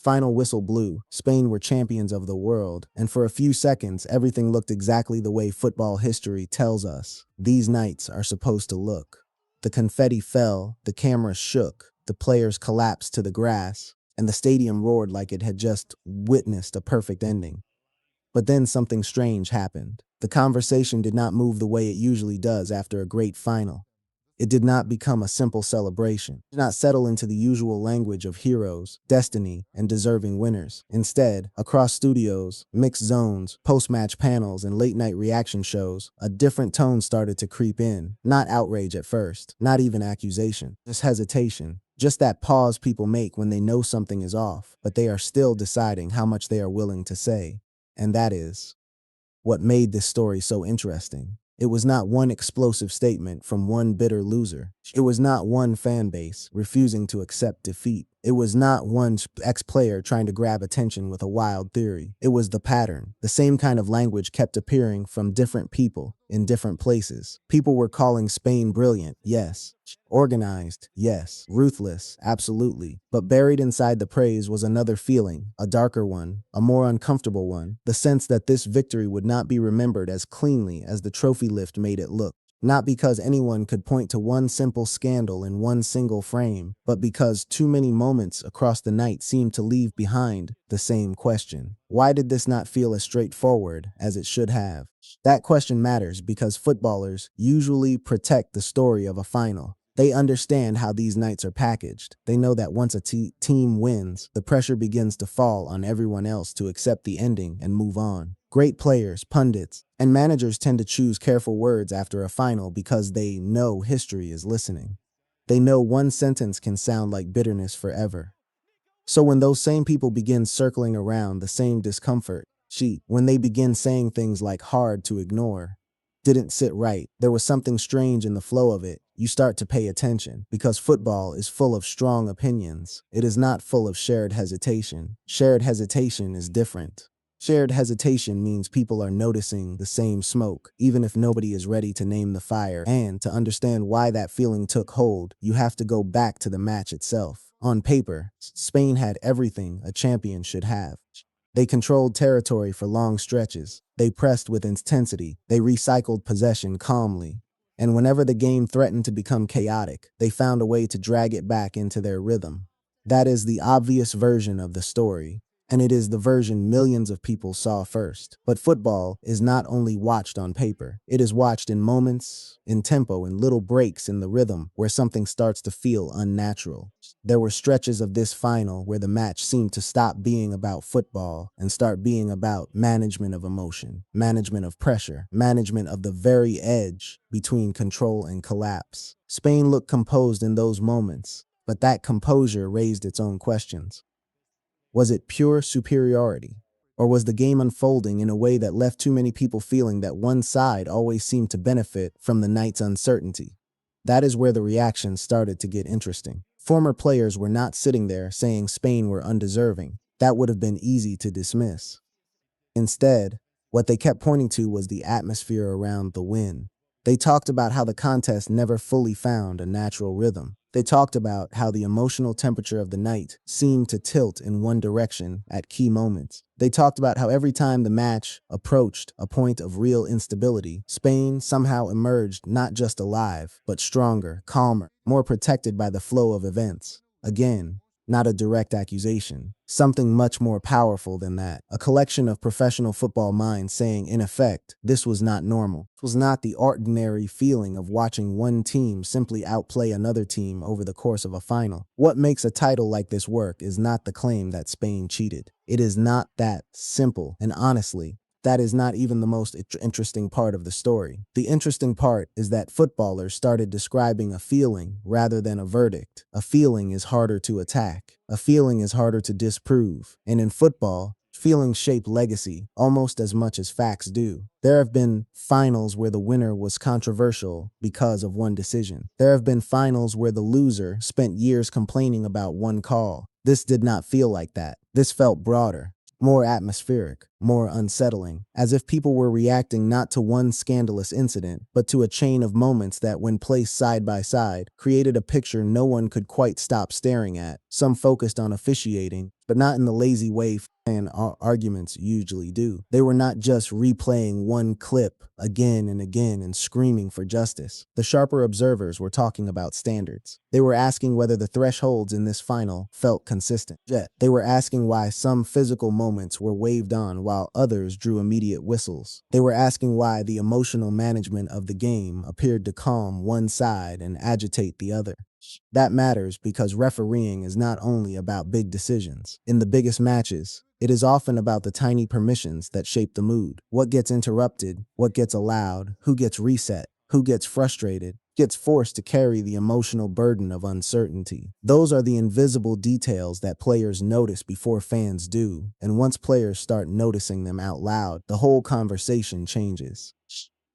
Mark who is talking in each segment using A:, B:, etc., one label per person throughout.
A: final whistle blew, Spain were champions of the world, and for a few seconds, everything looked exactly the way football history tells us these nights are supposed to look. The confetti fell, the cameras shook, the players collapsed to the grass, and the stadium roared like it had just witnessed a perfect ending. But then something strange happened. The conversation did not move the way it usually does after a great final. It did not become a simple celebration. It did not settle into the usual language of heroes, destiny, and deserving winners. Instead, across studios, mixed zones, post-match panels, and late-night reaction shows, a different tone started to creep in. Not outrage at first, not even accusation, just hesitation. Just that pause people make when they know something is off, but they are still deciding how much they are willing to say. And that is what made this story so interesting. It was not one explosive statement from one bitter loser. It was not one fan base refusing to accept defeat. It was not one ex-player trying to grab attention with a wild theory. It was the pattern. The same kind of language kept appearing from different people in different places. People were calling Spain brilliant, yes. Organized, yes. Ruthless, absolutely. But buried inside the praise was another feeling, a darker one, a more uncomfortable one, the sense that this victory would not be remembered as cleanly as the trophy lift made it look. Not because anyone could point to one simple scandal in one single frame, but because too many moments across the night seemed to leave behind the same question. Why did this not feel as straightforward as it should have? That question matters because footballers usually protect the story of a final. They understand how these nights are packaged. They know that once a team wins, the pressure begins to fall on everyone else to accept the ending and move on. Great players, pundits, and managers tend to choose careful words after a final because they know history is listening. They know one sentence can sound like bitterness forever. So when those same people begin circling around the same discomfort, when they begin saying things like hard to ignore, didn't sit right, there was something strange in the flow of it, you start to pay attention, because football is full of strong opinions. It is not full of shared hesitation. Shared hesitation is different. Shared hesitation means people are noticing the same smoke, even if nobody is ready to name the fire. And to understand why that feeling took hold, you have to go back to the match itself. On paper, Spain had everything a champion should have. They controlled territory for long stretches. They pressed with intensity. They recycled possession calmly. And whenever the game threatened to become chaotic, they found a way to drag it back into their rhythm. That is the obvious version of the story, and it is the version millions of people saw first. But football is not only watched on paper. It is watched in moments, in tempo, in little breaks in the rhythm where something starts to feel unnatural. There were stretches of this final where the match seemed to stop being about football and start being about management of emotion, management of pressure, management of the very edge between control and collapse. Spain looked composed in those moments, but that composure raised its own questions. Was it pure superiority? Or was the game unfolding in a way that left too many people feeling that one side always seemed to benefit from the night's uncertainty? That is where the reactions started to get interesting. Former players were not sitting there saying Spain were undeserving. That would have been easy to dismiss. Instead, what they kept pointing to was the atmosphere around the win. They talked about how the contest never fully found a natural rhythm. They talked about how the emotional temperature of the night seemed to tilt in one direction at key moments. They talked about how every time the match approached a point of real instability, Spain somehow emerged not just alive, but stronger, calmer, more protected by the flow of events. Again, not a direct accusation. Something much more powerful than that. A collection of professional football minds saying, in effect, this was not normal. It was not the ordinary feeling of watching one team simply outplay another team over the course of a final. What makes a title like this work is not the claim that Spain cheated. It is not that simple, and honestly, that is not even the most interesting part of the story. The interesting part is that footballers started describing a feeling rather than a verdict. A feeling is harder to attack. A feeling is harder to disprove. And in football, feelings shape legacy almost as much as facts do. There have been finals where the winner was controversial because of one decision. There have been finals where the loser spent years complaining about one call. This did not feel like that. This felt broader, more atmospheric. more unsettling, as if people were reacting not to one scandalous incident, but to a chain of moments that, when placed side by side, created a picture no one could quite stop staring at. Some focused on officiating, but not in the lazy way fan arguments usually do. They were not just replaying one clip again and again and screaming for justice. The sharper observers were talking about standards. They were asking whether the thresholds in this final felt consistent. Yet, they were asking why some physical moments were waved on while others drew immediate whistles. They were asking why the emotional management of the game appeared to calm one side and agitate the other. That matters because refereeing is not only about big decisions. In the biggest matches, it is often about the tiny permissions that shape the mood. What gets interrupted, what gets allowed, who gets reset, who gets frustrated, gets forced to carry the emotional burden of uncertainty. Those are the invisible details that players notice before fans do, and once players start noticing them out loud, the whole conversation changes.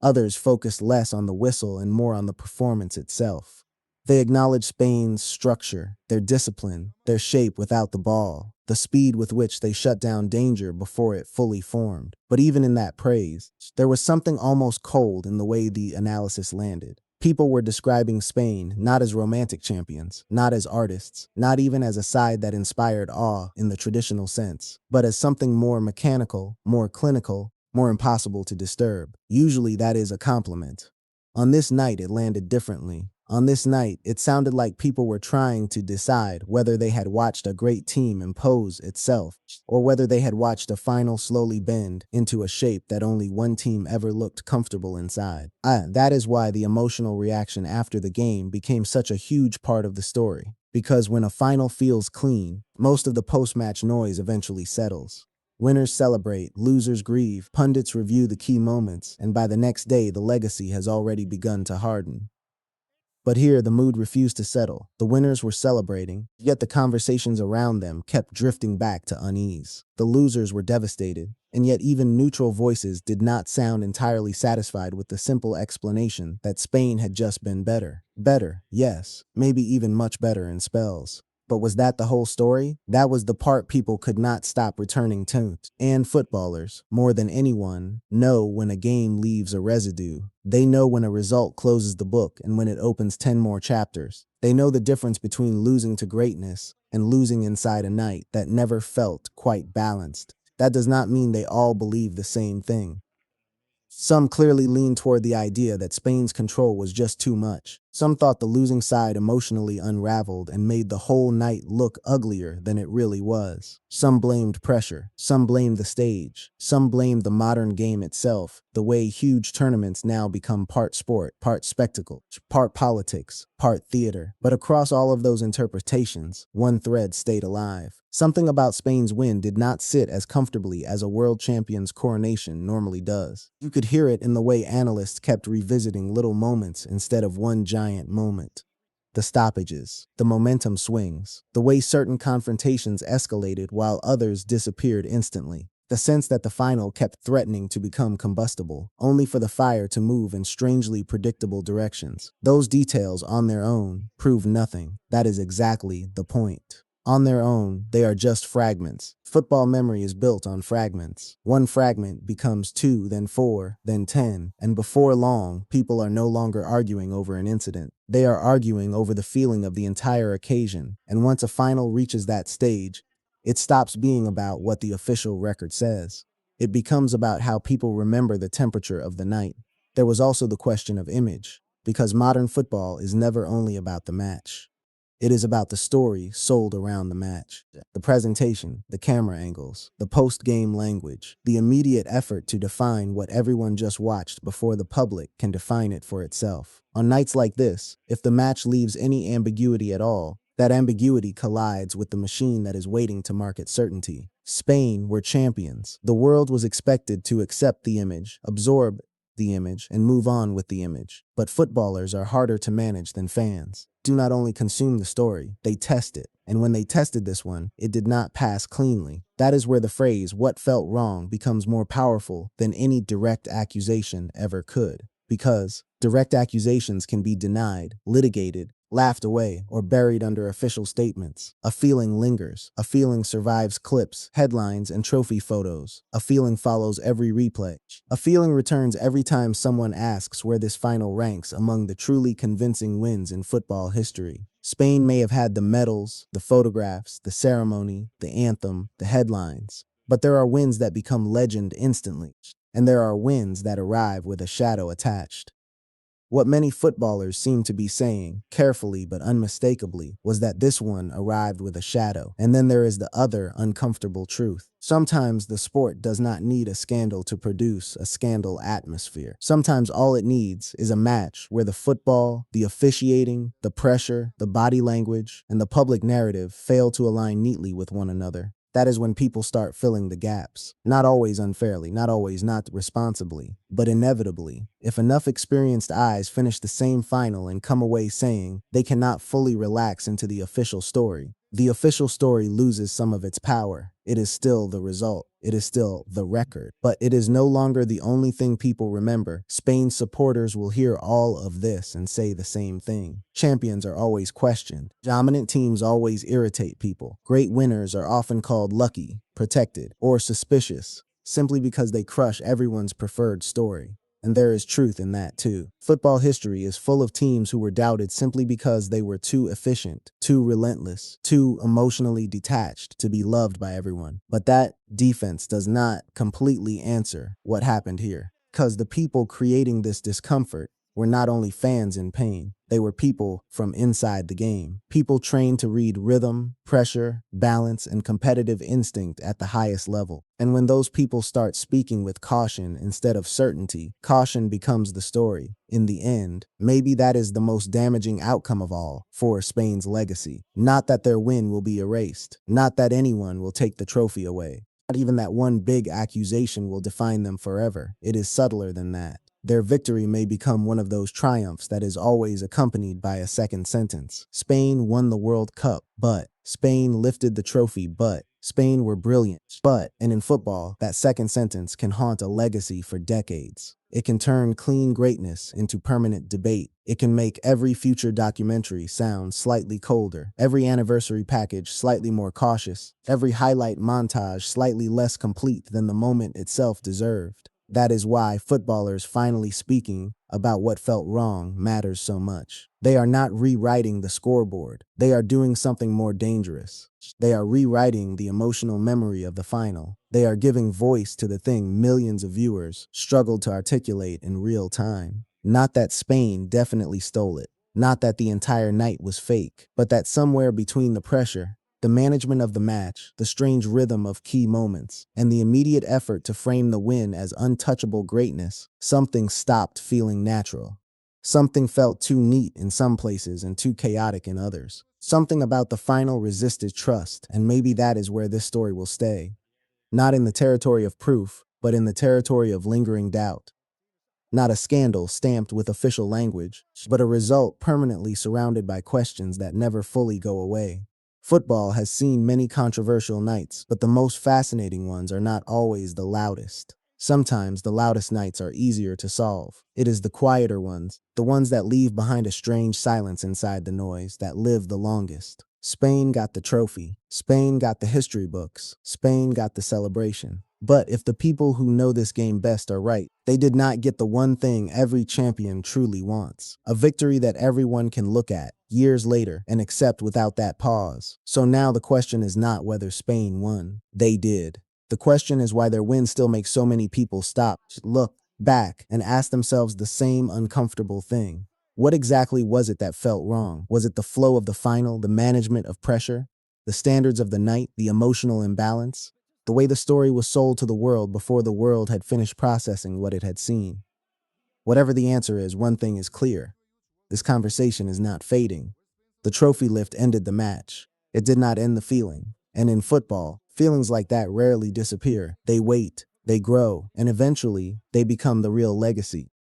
A: Others focus less on the whistle and more on the performance itself. They acknowledge Spain's structure, their discipline, their shape without the ball, the speed with which they shut down danger before it fully formed. But even in that praise, there was something almost cold in the way the analysis landed. People were describing Spain not as romantic champions, not as artists, not even as a side that inspired awe in the traditional sense, but as something more mechanical, more clinical, more impossible to disturb. Usually that is a compliment. On this night, it landed differently. On this night, it sounded like people were trying to decide whether they had watched a great team impose itself, or whether they had watched a final slowly bend into a shape that only one team ever looked comfortable inside. That is why the emotional reaction after the game became such a huge part of the story. Because when a final feels clean, most of the post-match noise eventually settles. Winners celebrate, losers grieve, pundits review the key moments, and by the next day the legacy has already begun to harden. But here, the mood refused to settle. The winners were celebrating, yet the conversations around them kept drifting back to unease. The losers were devastated, and yet even neutral voices did not sound entirely satisfied with the simple explanation that Spain had just been better. Better, yes, maybe even much better in spells. But was that the whole story? That was the part people could not stop returning to. And footballers, more than anyone, know when a game leaves a residue. They know when a result closes the book and when it opens 10 more chapters. They know the difference between losing to greatness and losing inside a night that never felt quite balanced. That does not mean they all believe the same thing. Some clearly leaned toward the idea that Spain's control was just too much. Some thought the losing side emotionally unraveled and made the whole night look uglier than it really was. Some blamed pressure. Some blamed the stage. Some blamed the modern game itself, the way huge tournaments now become part sport, part spectacle, part politics, part theater. But across all of those interpretations, one thread stayed alive. Something about Spain's win did not sit as comfortably as a world champion's coronation normally does. You could hear it in the way analysts kept revisiting little moments instead of one giant moment. The stoppages, the momentum swings, the way certain confrontations escalated while others disappeared instantly. The sense that the final kept threatening to become combustible, only for the fire to move in strangely predictable directions. Those details on their own prove nothing. That is exactly the point. On their own, they are just fragments. Football memory is built on fragments. One fragment becomes 2, then 4, then 10, and before long, people are no longer arguing over an incident. They are arguing over the feeling of the entire occasion, and once a final reaches that stage, it stops being about what the official record says. It becomes about how people remember the temperature of the night. There was also the question of image, because modern football is never only about the match. It is about the story sold around the match. The presentation, the camera angles, the post-game language, the immediate effort to define what everyone just watched before the public can define it for itself. On nights like this, if the match leaves any ambiguity at all, that ambiguity collides with the machine that is waiting to market certainty. Spain were champions. The world was expected to accept the image, absorb the image, and move on with the image. But footballers are harder to manage than fans. Do not only consume the story, they test it. And when they tested this one, it did not pass cleanly. That is where the phrase, "what felt wrong," becomes more powerful than any direct accusation ever could. Because direct accusations can be denied, litigated, laughed away, or buried under official statements. A feeling lingers. A feeling survives clips, headlines, and trophy photos. A feeling follows every replay. A feeling returns every time someone asks where this final ranks among the truly convincing wins in football history. Spain may have had the medals, the photographs, the ceremony, the anthem, the headlines, but there are wins that become legend instantly, and there are wins that arrive with a shadow attached. What many footballers seem to be saying, carefully but unmistakably, was that this one arrived with a shadow. And then there is the other uncomfortable truth. Sometimes the sport does not need a scandal to produce a scandal atmosphere. Sometimes all it needs is a match where the football, the officiating, the pressure, the body language, and the public narrative fail to align neatly with one another. That is when people start filling the gaps. Not always unfairly, not always not responsibly, but inevitably. If enough experienced eyes finish the same final and come away saying they cannot fully relax into the official story, the official story loses some of its power. It is still the result. It is still the record. But it is no longer the only thing people remember. Spain's supporters will hear all of this and say the same thing. Champions are always questioned. Dominant teams always irritate people. Great winners are often called lucky, protected, or suspicious, simply because they crush everyone's preferred story. And there is truth in that too. Football history is full of teams who were doubted simply because they were too efficient, too relentless, too emotionally detached to be loved by everyone. But that defense does not completely answer what happened here. Because the people creating this discomfort were not only fans in pain, they were people from inside the game. People trained to read rhythm, pressure, balance, and competitive instinct at the highest level. And when those people start speaking with caution instead of certainty, caution becomes the story. In the end, maybe that is the most damaging outcome of all for Spain's legacy. Not that their win will be erased, not that anyone will take the trophy away. Not even that one big accusation will define them forever. It is subtler than that. Their victory may become one of those triumphs that is always accompanied by a second sentence. Spain won the World Cup, but Spain lifted the trophy, but Spain were brilliant, but, and in football, that second sentence can haunt a legacy for decades. It can turn clean greatness into permanent debate. It can make every future documentary sound slightly colder, every anniversary package slightly more cautious, every highlight montage slightly less complete than the moment itself deserved. That is why footballers finally speaking about what felt wrong matters so much. They are not rewriting the scoreboard. They are doing something more dangerous. They are rewriting the emotional memory of the final. They are giving voice to the thing millions of viewers struggled to articulate in real time. Not that Spain definitely stole it. Not that the entire night was fake, but that somewhere between the pressure, the management of the match, the strange rhythm of key moments, and the immediate effort to frame the win as untouchable greatness, something stopped feeling natural. Something felt too neat in some places and too chaotic in others. Something about the final resisted trust, and maybe that is where this story will stay. Not in the territory of proof, but in the territory of lingering doubt. Not a scandal stamped with official language, but a result permanently surrounded by questions that never fully go away. Football has seen many controversial nights, but the most fascinating ones are not always the loudest. Sometimes the loudest nights are easier to solve. It is the quieter ones, the ones that leave behind a strange silence inside the noise, that live the longest. Spain got the trophy. Spain got the history books. Spain got the celebration. But if the people who know this game best are right, they did not get the one thing every champion truly wants. A victory that everyone can look at years later and accept without that pause. So now the question is not whether Spain won. They did. The question is why their win still makes so many people stop, look back, and ask themselves the same uncomfortable thing. What exactly was it that felt wrong? Was it the flow of the final, the management of pressure, the standards of the night, the emotional imbalance? The way the story was sold to the world before the world had finished processing what it had seen. Whatever the answer is, one thing is clear. This conversation is not fading. The trophy lift ended the match. It did not end the feeling. And in football, feelings like that rarely disappear. They wait, they grow, and eventually, they become the real legacy.